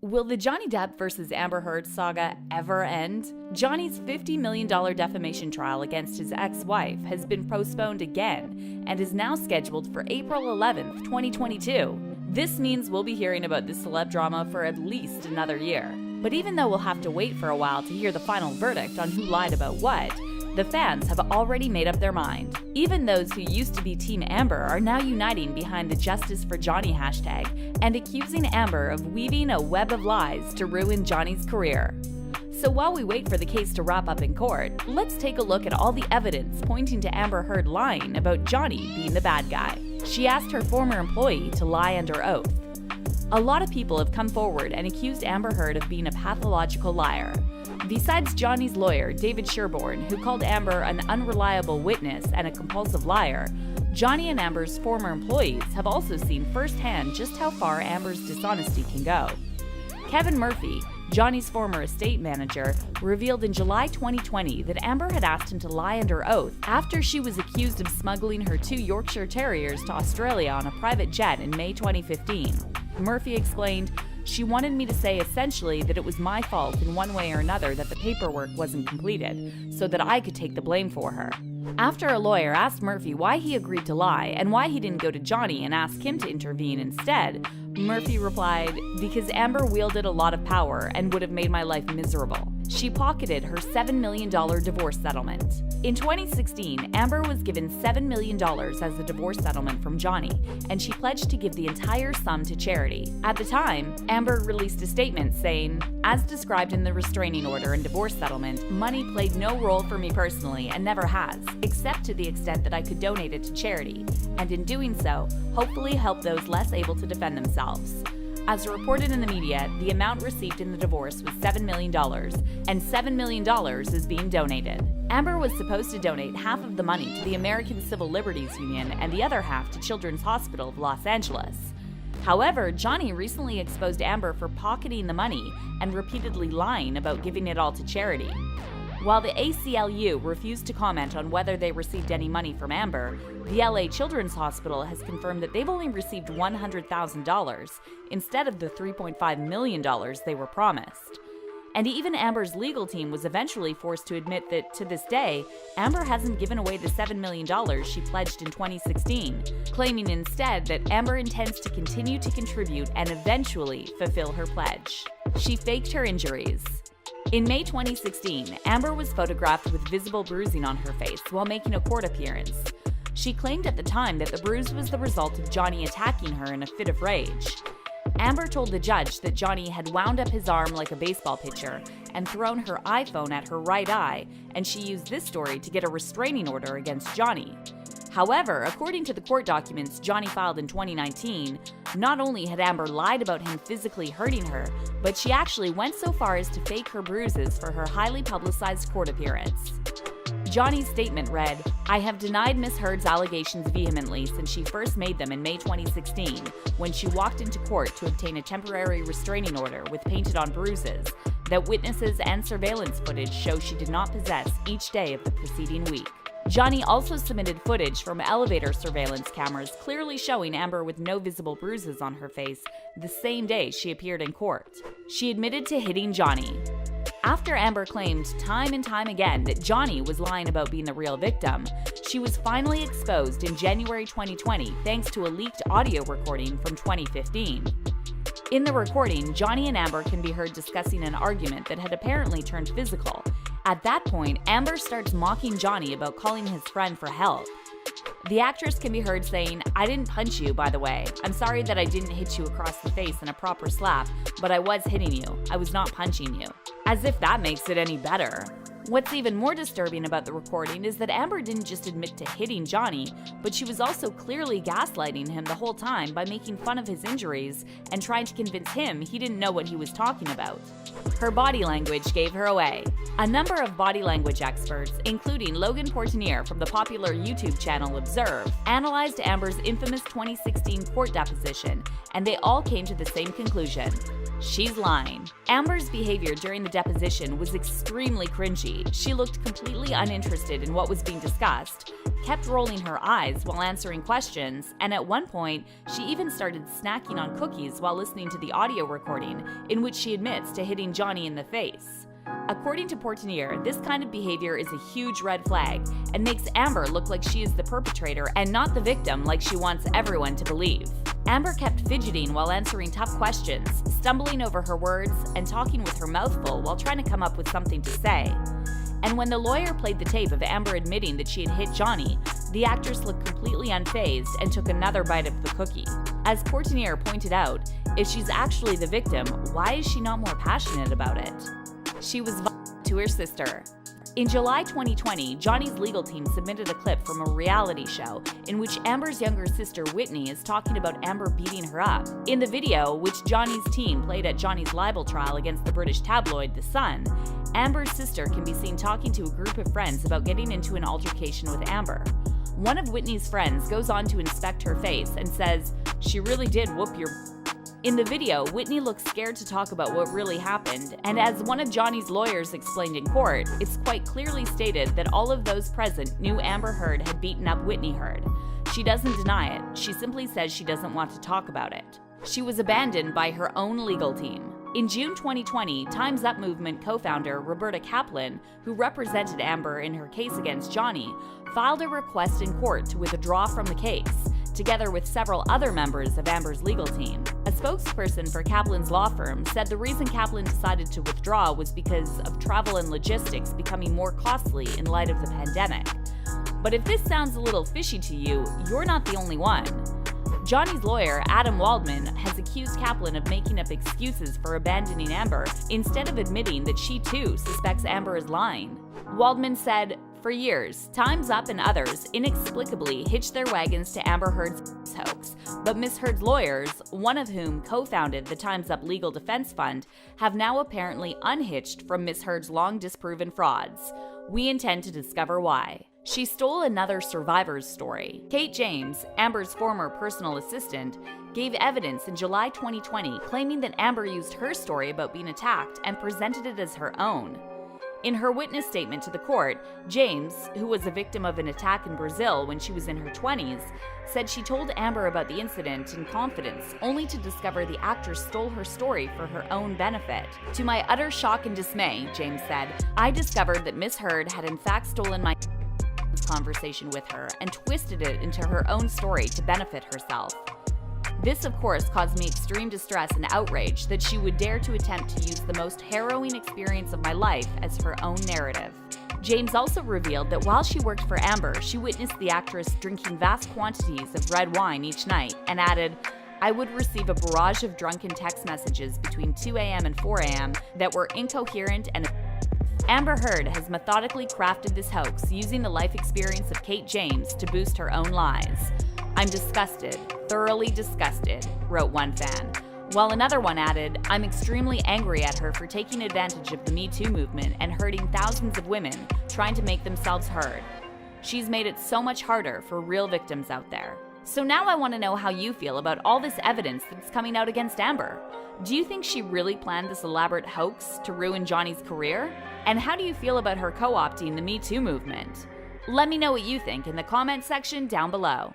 Will the Johnny Depp versus Amber Heard saga ever end? Johnny's $50 million defamation trial against his ex-wife has been postponed again and is now scheduled for April 11th, 2022. This means we'll be hearing about this celeb drama for at least another year. But even though we'll have to wait for a while to hear the final verdict on who lied about what, the fans have already made up their mind. Even those who used to be Team Amber are now uniting behind the Justice for Johnny hashtag and accusing Amber of weaving a web of lies to ruin Johnny's career. So while we wait for the case to wrap up in court, let's take a look at all the evidence pointing to Amber Heard lying about Johnny being the bad guy. She asked her former employee to lie under oath. A lot of people have come forward and accused Amber Heard of being a pathological liar. Besides Johnny's lawyer, David Sherborne, who called Amber an unreliable witness and a compulsive liar, Johnny and Amber's former employees have also seen firsthand just how far Amber's dishonesty can go. Kevin Murphy, Johnny's former estate manager, revealed in July 2020 that Amber had asked him to lie under oath after she was accused of smuggling her 2 Yorkshire Terriers to Australia on a private jet in May 2015. Murphy explained, "She wanted me to say essentially that it was my fault in one way or another that the paperwork wasn't completed, so that I could take the blame for her." After a lawyer asked Murphy why he agreed to lie and why he didn't go to Johnny and ask him to intervene instead, Murphy replied, "Because Amber wielded a lot of power and would have made my life miserable. She pocketed her $7 million divorce settlement." In 2016, Amber was given $7 million as a divorce settlement from Johnny, and she pledged to give the entire sum to charity. At the time, Amber released a statement saying, "As described in the restraining order and divorce settlement, money played no role for me personally and never has, except to the extent that I could donate it to charity, and in doing so, hopefully help those less able to defend themselves." As reported in the media, the amount received in the divorce was $7 million, and $7 million is being donated. Amber was supposed to donate half of the money to the American Civil Liberties Union and the other half to Children's Hospital of Los Angeles. However, Johnny recently exposed Amber for pocketing the money and repeatedly lying about giving it all to charity. While the ACLU refused to comment on whether they received any money from Amber, the LA Children's Hospital has confirmed that they've only received $100,000 instead of the $3.5 million they were promised. And even Amber's legal team was eventually forced to admit that, to this day, Amber hasn't given away the $7 million she pledged in 2016, claiming instead that Amber intends to continue to contribute and eventually fulfill her pledge. She faked her injuries. In May 2016, Amber was photographed with visible bruising on her face while making a court appearance. She claimed at the time that the bruise was the result of Johnny attacking her in a fit of rage. Amber told the judge that Johnny had wound up his arm like a baseball pitcher and thrown her iPhone at her right eye, and she used this story to get a restraining order against Johnny. However, according to the court documents Johnny filed in 2019, not only had Amber lied about him physically hurting her, but she actually went so far as to fake her bruises for her highly publicized court appearance. Johnny's statement read, "I have denied Ms. Heard's allegations vehemently since she first made them in May 2016, when she walked into court to obtain a temporary restraining order with painted-on bruises that witnesses and surveillance footage show she did not possess each day of the preceding week." Johnny also submitted footage from elevator surveillance cameras clearly showing Amber with no visible bruises on her face the same day she appeared in court. She admitted to hitting Johnny. After Amber claimed time and time again that Johnny was lying about being the real victim, she was finally exposed in January 2020 thanks to a leaked audio recording from 2015. In the recording, Johnny and Amber can be heard discussing an argument that had apparently turned physical. At that point, Amber starts mocking Johnny about calling his friend for help. The actress can be heard saying, "I didn't punch you, by the way. I'm sorry that I didn't hit you across the face in a proper slap, but I was hitting you. I was not punching you." As if that makes it any better. What's even more disturbing about the recording is that Amber didn't just admit to hitting Johnny, but she was also clearly gaslighting him the whole time by making fun of his injuries and trying to convince him he didn't know what he was talking about. Her body language gave her away. A number of body language experts, including Logan Portanier from the popular YouTube channel Observe, analyzed Amber's infamous 2016 court deposition, and they all came to the same conclusion. she's lying. Amber's behavior during the deposition was extremely cringy. She looked completely uninterested in what was being discussed, kept rolling her eyes while answering questions, and at one point, she even started snacking on cookies while listening to the audio recording, in which she admits to hitting Johnny in the face. According to Portinier, this kind of behavior is a huge red flag and makes Amber look like she is the perpetrator and not the victim like she wants everyone to believe. Amber kept fidgeting while answering tough questions, stumbling over her words, and talking with her mouth full while trying to come up with something to say. And when the lawyer played the tape of Amber admitting that she had hit Johnny, the actress looked completely unfazed and took another bite of the cookie. As Portinier pointed out, if she's actually the victim, why is she not more passionate about it? She was to her sister. In July 2020, Johnny's legal team submitted a clip from a reality show in which Amber's younger sister Whitney is talking about Amber beating her up. In the video, which Johnny's team played at Johnny's libel trial against the British tabloid The Sun, Amber's sister can be seen talking to a group of friends about getting into an altercation with Amber. One of Whitney's friends goes on to inspect her face and says, "She really did whoop your..." In the video, Whitney looks scared to talk about what really happened, and as one of Johnny's lawyers explained in court, it's quite clearly stated that all of those present knew Amber Heard had beaten up Whitney Heard. She doesn't deny it, she simply says she doesn't want to talk about it. She was abandoned by her own legal team. In June 2020, Time's Up movement co-founder Roberta Kaplan, who represented Amber in her case against Johnny, filed a request in court to withdraw from the case, together with several other members of Amber's legal team. A spokesperson for Kaplan's law firm said the reason Kaplan decided to withdraw was because of travel and logistics becoming more costly in light of the pandemic. But if this sounds a little fishy to you, you're not the only one. Johnny's lawyer, Adam Waldman, has accused Kaplan of making up excuses for abandoning Amber instead of admitting that she too suspects Amber is lying. Waldman said, "For years, Time's Up and others inexplicably hitched their wagons to Amber Heard's hoax, but Ms. Heard's lawyers, one of whom co-founded the Time's Up Legal Defense Fund, have now apparently unhitched from Ms. Heard's long disproven frauds. We intend to discover why." She stole another survivor's story. Kate James, Amber's former personal assistant, gave evidence in July 2020 claiming that Amber used her story about being attacked and presented it as her own. In her witness statement to the court, James, who was a victim of an attack in Brazil when she was in her 20s, said she told Amber about the incident in confidence, only to discover the actress stole her story for her own benefit. "To my utter shock and dismay," James said, "I discovered that Miss Heard had in fact stolen my conversation with her and twisted it into her own story to benefit herself. This, of course, caused me extreme distress and outrage that she would dare to attempt to use the most harrowing experience of my life as her own narrative." James also revealed that while she worked for Amber, she witnessed the actress drinking vast quantities of red wine each night, and added, "I would receive a barrage of drunken text messages between 2 a.m. and 4 a.m. that were incoherent and..." Amber Heard has methodically crafted this hoax using the life experience of Kate James to boost her own lies. "I'm disgusted, thoroughly disgusted," wrote one fan, while another one added, "I'm extremely angry at her for taking advantage of the Me Too movement and hurting thousands of women trying to make themselves heard. She's made it so much harder for real victims out there." So now I want to know how you feel about all this evidence that's coming out against Amber. Do you think she really planned this elaborate hoax to ruin Johnny's career? And how do you feel about her co-opting the Me Too movement? Let me know what you think in the comment section down below.